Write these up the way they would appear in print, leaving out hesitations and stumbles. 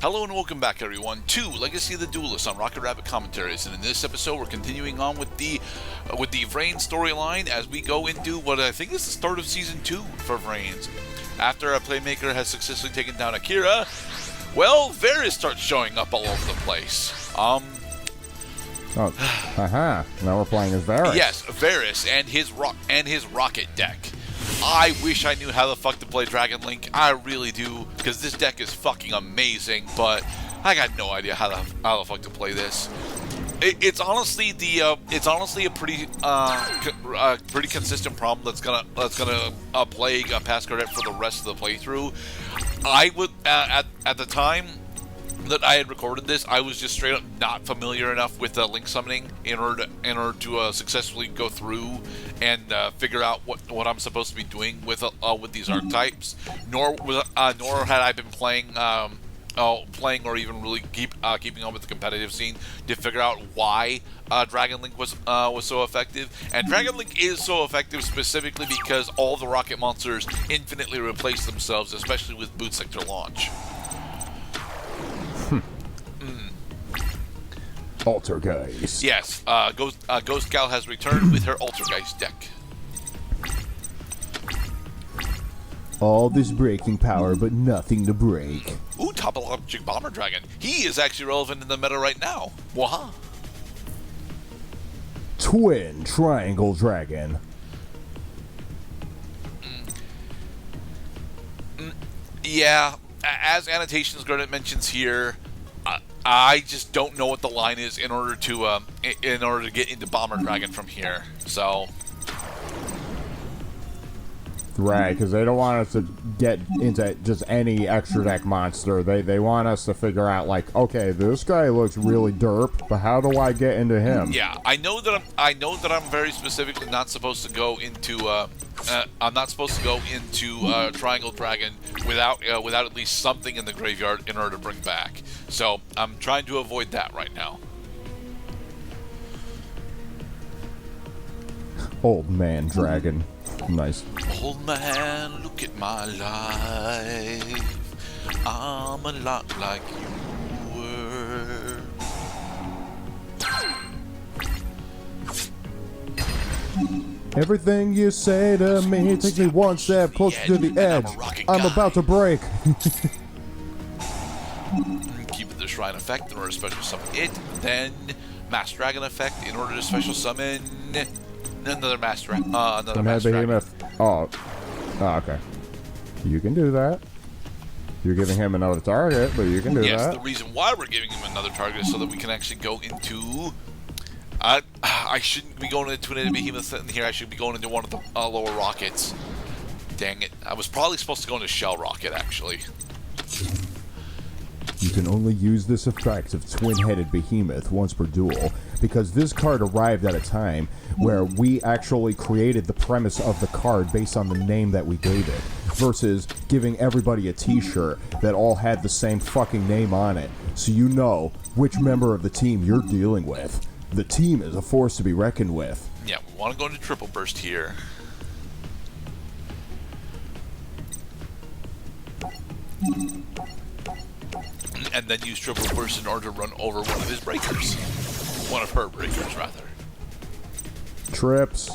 Hello and welcome back, everyone, to Legacy of the Duelist on Rocket Rabbit Commentaries. And in this episode, we're continuing on with the Vrain storyline as we go into what I think is the start of Season 2 for Vrains. After a Playmaker has successfully taken down Akira, well, Varys starts showing up all over the place. Now we're playing as Varys. Yes, Varys and his rocket deck. I wish I knew how the fuck to play Dragon Link. I really do, because this deck is fucking amazing, but I got no idea how the fuck to play this. It's honestly a pretty consistent problem that's gonna plague past Gerdat for the rest of the playthrough. I would at the time that I had recorded this, I was just straight up not familiar enough with Link summoning in order to successfully go through and figure out what I'm supposed to be doing with these archetypes. Nor had I been playing or even really keeping on with the competitive scene to figure out why Dragon Link was so effective. And Dragon Link is so effective specifically because all the rocket monsters infinitely replace themselves, especially with boot sector launch. Altergeists. Yes, Ghost Gal has returned with her Altergeists deck. All this breaking power, but nothing to break. Ooh, Topologic Bomber Dragon. He is actually relevant in the meta right now. Waha. Twin Triangle Dragon. Yeah, as Annotations Gerdat mentions here, I just don't know what the line is in order to get into Bomber Dragon from here. So, right, because they don't want us to get into just any extra deck monster. They want us to figure out, like, okay, this guy looks really derp, but how do I get into him? Yeah, I know that I'm very specifically not supposed to go into Triangle Dragon without at least something in the graveyard in order to bring back. So I'm trying to avoid that right now. Old Man Dragon. Nice. Old man, look at my life. I'm a lot like you were. Everything you say to me takes me one step closer to the edge. I'm about to break. Keep the Shrine effect in order to special summon it. Then Master Dragon effect in order to special summon another Master Dragon. Oh, okay. You can do that. You're giving him another target, but you can do that. Yes, the reason why we're giving him another target is so that we can actually go into... I shouldn't be going into Twin-Headed Behemoth in here. I should be going into one of the lower rockets. Dang it. I was probably supposed to go into Shell Rocket, actually. You can only use this effect of Twin-Headed Behemoth once per duel, because this card arrived at a time where we actually created the premise of the card based on the name that we gave it, versus giving everybody a t-shirt that all had the same fucking name on it, so you know which member of the team you're dealing with. The team is a force to be reckoned with. Yeah, we want to go into Triple Burst here. And then use Triple Burst in order to run over one of his breakers. One of her breakers, rather. Trips.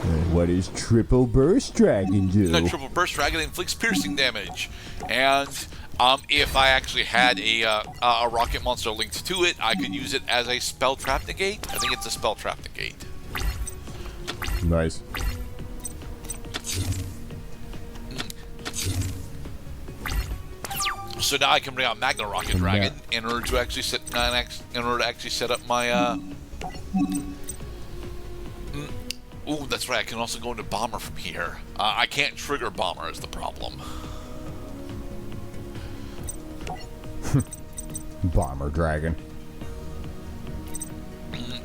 And what does Triple Burst Dragon do? No, Triple Burst Dragon inflicts piercing damage. And if I actually had a rocket monster linked to it, I could use it as a spell trap negate. I think it's a spell trap negate. Nice. So now I can bring out Magna Rocket Dragon in order to actually set up my. Ooh, that's right. I can also go into Bomber from here. I can't trigger Bomber is the problem. Bomber Dragon.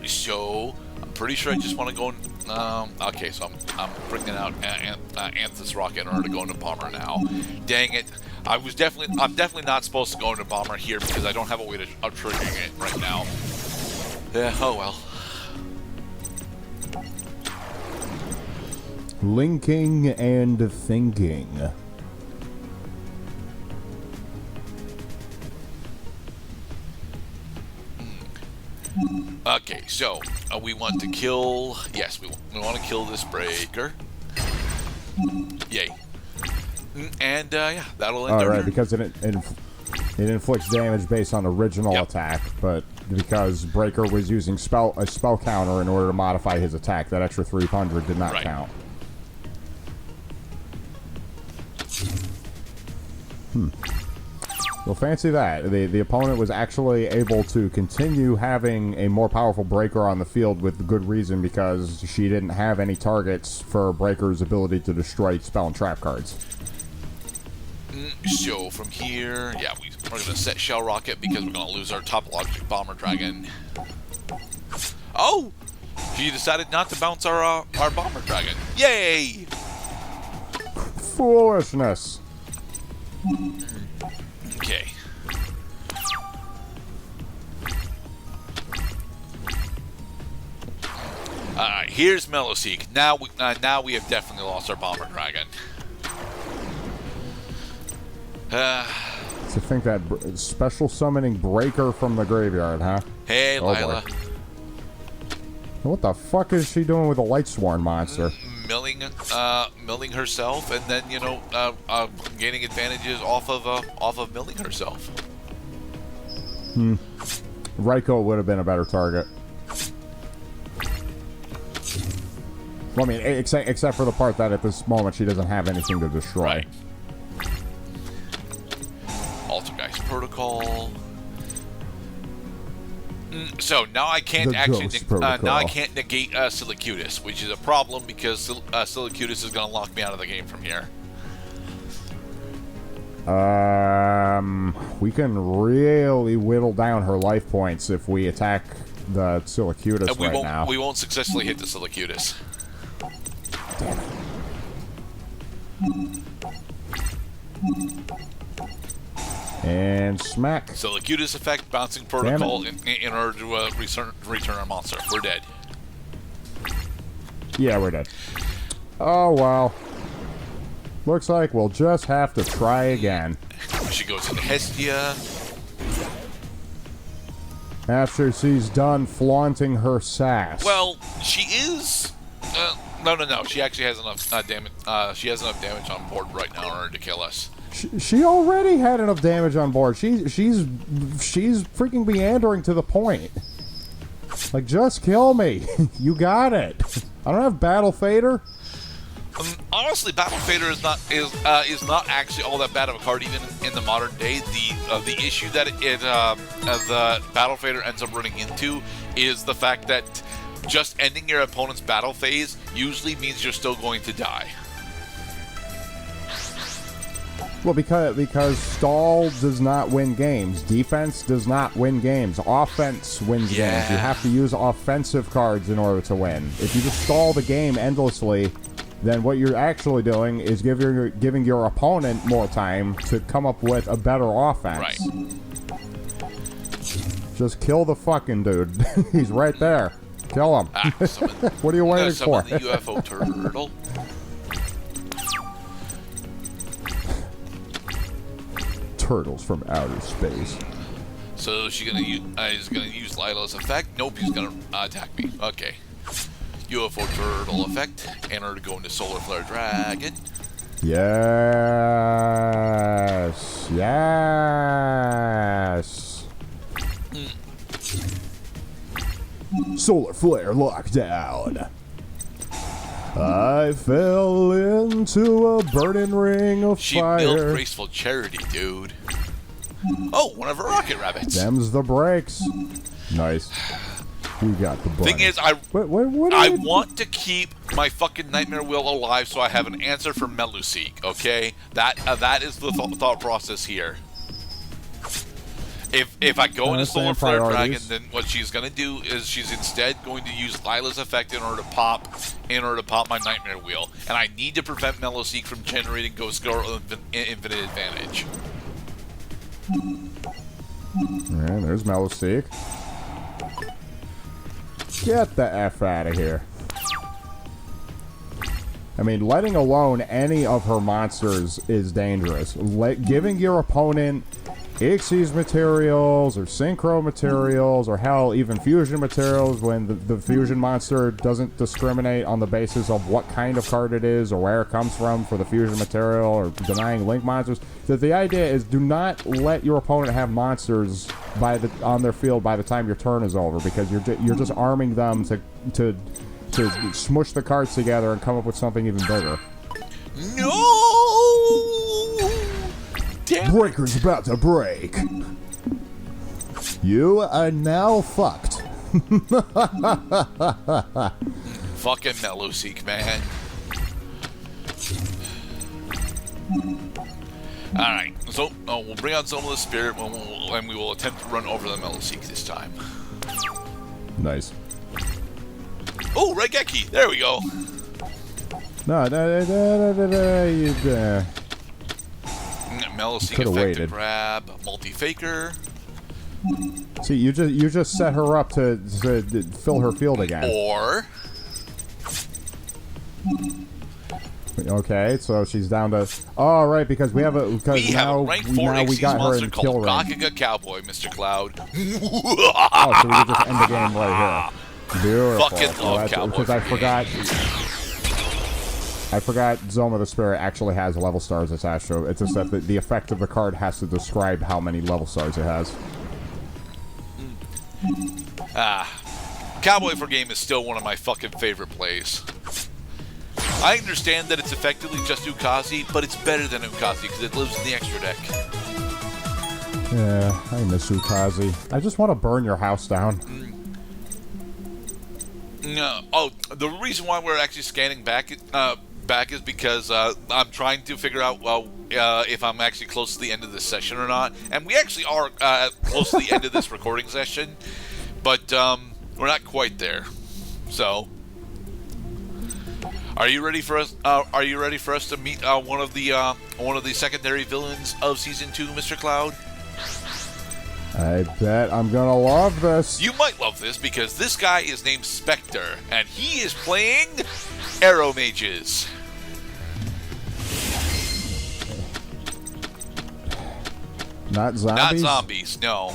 So I'm pretty sure I just want to go. Okay, so I'm bringing out Anthus Rocket in order to go into Bomber now. Dang it! I'm definitely not supposed to go into Bomber here because I don't have a way of triggering it right now. Yeah. Oh well. Linking and thinking. Okay, so we want to kill. Yes, we want to kill this breaker. Yay! And yeah, that'll end. All right, because it inflicts damage based on original attack, but because Breaker was using a spell counter in order to modify his attack, that extra 300 did not count. Well, fancy that. The opponent was actually able to continue having a more powerful Breaker on the field with good reason, because she didn't have any targets for Breaker's ability to destroy spell and trap cards. So from here, yeah, we're going to set Shell Rocket because we're going to lose our Topologic Bomber Dragon. Oh! She decided not to bounce our Bomber Dragon. Yay! Foolishness. Okay. Alright, here's Mellowseek. Now we have definitely lost our Bomber Dragon. To think that special summoning Breaker from the graveyard, huh? Hey, Lila. Boy. What the fuck is she doing with a Lightsworn monster? Milling herself, and then gaining advantages off of milling herself. Raikou would have been a better target. Well, I mean, except for the part that at this moment she doesn't have anything to destroy. Right. Altergeists Protocol. So now I can't now I can't negate Silicutus, which is a problem because Silicutus is going to lock me out of the game from here. We can really whittle down her life points if we attack the Silicutus now. We won't successfully hit the Silicutus. Damn it. And smack. Silicutus effect, bouncing protocol in order to return our monster. We're dead. Yeah, we're dead. Oh, well. Looks like we'll just have to try again. She goes into Hestia. After she's done flaunting her sass. Well, she is... No. She actually has enough damage. She has enough damage on board right now in order to kill us. She already had enough damage on board. She's freaking meandering to the point. Like, just kill me. You got it. I don't have Battle Fader. Honestly, Battle Fader is not actually all that bad of a card even in the modern day. The issue that the Battle Fader ends up running into is the fact that just ending your opponent's battle phase usually means you're still going to die. Well, because stall does not win games. Defense does not win games. Offense wins games. You have to use offensive cards in order to win. If you just stall the game endlessly, then what you're actually doing is giving your opponent more time to come up with a better offense. Right. Just kill the fucking dude. He's right there. Kill him. What are you waiting for? The UFO turtle. Turtles from outer space. So she's gonna use Lila's effect. Nope, he's gonna attack me. Okay. UFO turtle effect. Enter to go into Solar Flare Dragon. Yes. Yes. Solar Flare lockdown. I fell into a burning ring of fire. She built Graceful Charity, dude. Oh, one of her rocket rabbits. Them's the brakes. Nice. We got the bunny. Thing is, I want to keep my fucking Nightmare Wheel alive so I have an answer for Mellowseek, okay? That is the thought process here. If I go into Solar Flare Dragon, then what she's going to do is she's instead going to use Lila's effect in order to pop my Nightmare Wheel. And I need to prevent Mellowseek from generating Ghost Girl Infinite Advantage. And there's Mellowseek. Get the F out of here. I mean, letting alone any of her monsters is dangerous. Giving your opponent Xyz materials or synchro materials or hell, even fusion materials when the fusion monster doesn't discriminate on the basis of what kind of card it is or where it comes from for the fusion material or denying link monsters. That the idea is do not let your opponent have monsters on their field by the time your turn is over, because you're just arming them to smush the cards together and come up with something even bigger. No! Damn. Breaker's about to break. You are now fucked. Fucking Meloseek, man. Alright, so we'll bring out some of the spirit and we will attempt to run over the Meloseek this time. Nice. Oh, Regeki! There we go! Meloseek effective grab, multi-faker. See, you just set her up to fill her field again. Or... Okay, so she's down to... Oh, right, because we have a... We have a rank 4 Xyz monster called Akira Cowboy, Mr. Cloud. Oh, so we can just end the game right here. Beautiful. Fucking love Cowboy. Because I forgot Zoma the Spirit actually has level stars attached to it. It's just that the effect of the card has to describe how many level stars it has. Cowboy for game is still one of my fucking favorite plays. I understand that it's effectively just Ukazi, but it's better than Ukazi because it lives in the extra deck. Yeah, I miss Ukazi. I just want to burn your house down. No. Oh, the reason why we're actually scanning back is because I'm trying to figure out if I'm actually close to the end of this session or not, and we actually are close to the end of this recording session, but we're not quite there. So, are you ready for us? Are you ready for us to meet one of the secondary villains of season 2, Mr. Cloud? I bet I'm gonna love this. You might love this because this guy is named Spectre, and he is playing Arrow Mages. Not zombies? Not zombies, no.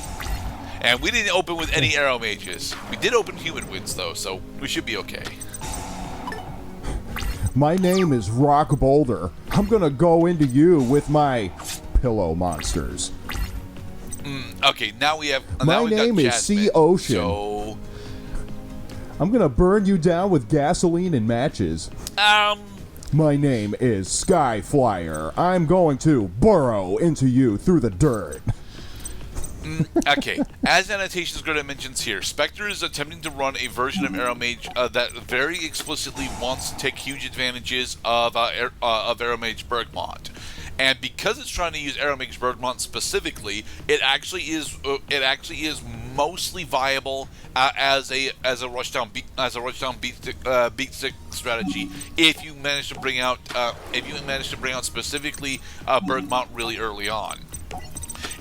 And we didn't open with any Arrow Mages. We did open Human Winds, though, so we should be okay. My name is Rock Boulder. I'm gonna go into you with my pillow monsters. Okay, now we have... My name is Sea Ocean. So... I'm gonna burn you down with gasoline and matches. My name is Sky Flyer. I'm going to burrow into you through the dirt. Okay, as Annotations Gerdat mentions here, Spectre is attempting to run a version of Arrow Mage that very explicitly wants to take huge advantages of Arrow Mage Bergmont. And because it's trying to use Arrow Mage Bergmont specifically, it actually is mostly viable as a rushdown beat stick strategy if you manage to bring out specifically Bergmont really early on.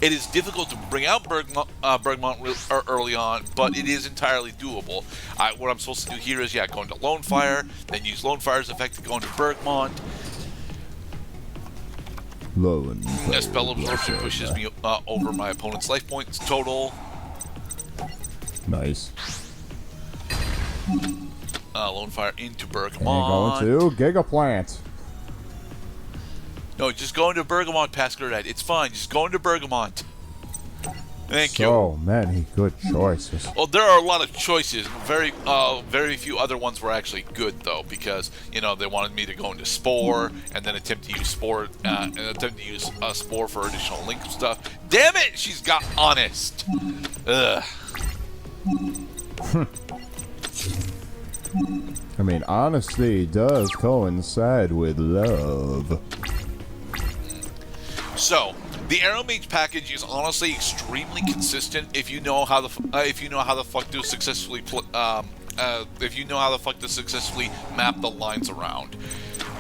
It is difficult to bring out Bergmont early on, but it is entirely doable. What I'm supposed to do here is, go into Lone Fire, then use Lone Fire's effect to go into Bergmont. A spell absorption pushes me over my opponent's life points total. Nice. Lone Fire into Bergmont. And going to Gigaplant. No, just go into Bergamot past Gerdat. It's fine. Just go into Bergamot. Thank you. So many good choices. Well, there are a lot of choices. Very few other ones were actually good though, because they wanted me to go into Spore and then attempt to use Spore Spore for additional link stuff. Damn it! She's got Honest. Ugh. I mean, honesty does coincide with love. So, the Arrow Mage package is honestly extremely consistent if you know how the fuck to successfully map the lines around.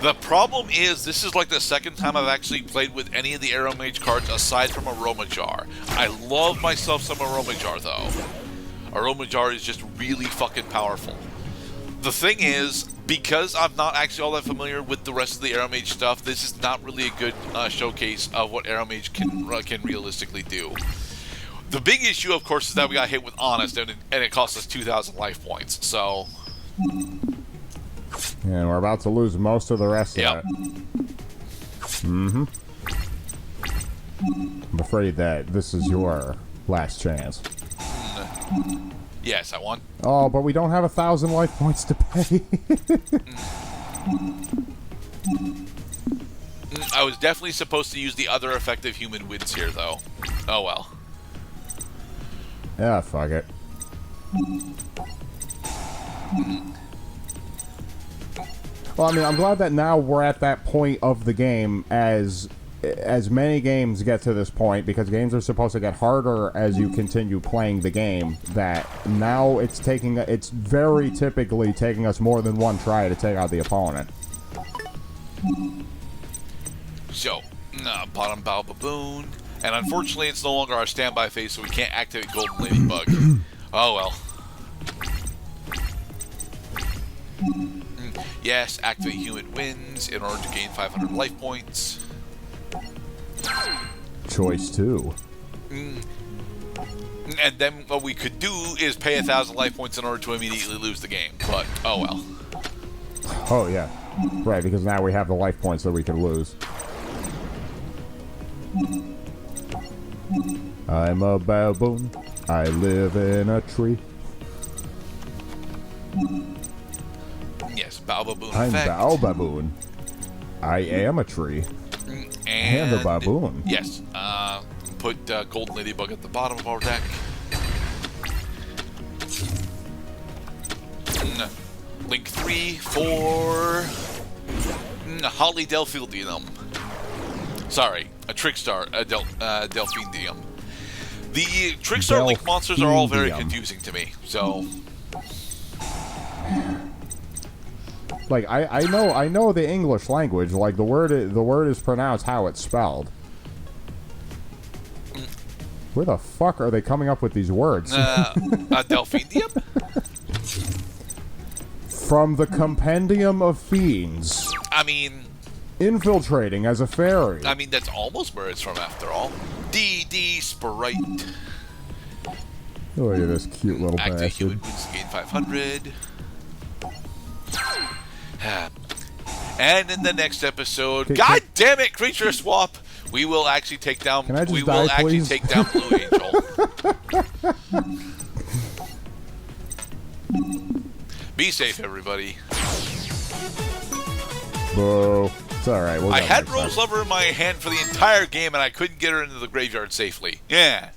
The problem is, this is like the second time I've actually played with any of the Arrow Mage cards aside from Aroma Jar. I love myself some Aroma Jar though. Aroma Jar is just really fucking powerful. The thing is because I'm not actually all that familiar with the rest of the Arrow Mage stuff, this is not really a good showcase of what Arrow Mage can realistically do. The big issue, of course, is that we got hit with Honest, and it cost us 2,000 life points, so... And we're about to lose most of the rest of it. Mm-hmm. I'm afraid that this is your last chance. Yes, I won. Oh, but we don't have 1,000 life points to pay. I was definitely supposed to use the other effective human wins here, though. Oh well. Yeah, fuck it. Well, I mean, I'm glad that now we're at that point of the game as many games get to this point, because games are supposed to get harder as you continue playing the game, that now it's very typically taking us more than one try to take out the opponent. So, bottom bow baboon, and unfortunately it's no longer our standby phase, so we can't activate Golden Ladybug. Oh well. Yes, activate human wins in order to gain 500 life points. Choice 2. And then what we could do is pay 1,000 life points in order to immediately lose the game. But, oh well. Oh, yeah. Right, because now we have the life points that we can lose. I'm a baboon. I live in a tree. Yes, bow baboon I'm effect. Bow Baboon. I am a tree. And a baboon. Yes. Put Golden Ladybug at the bottom of our deck. Link 3 for Holly Delphidium. Sorry, a Trickstar, Delphidium. The Trickstar Link monsters are all very confusing to me, so... Like, I know the English language. Like, the word is pronounced how it's spelled. Where the fuck are they coming up with these words? Delphidium? From the Compendium of Fiends. I mean... Infiltrating as a fairy. I mean, that's almost where it's from, after all. DD Sprite. Look at this cute little Active bastard. human wins to gain 500. And in the next episode, God damn it, creature swap! We will actually take down. Can I just we die, will actually please? take down Blue Angel. Be safe, everybody. Boo. It's alright. I had Rose Lover in my hand for the entire game, and I couldn't get her into the graveyard safely. Yeah.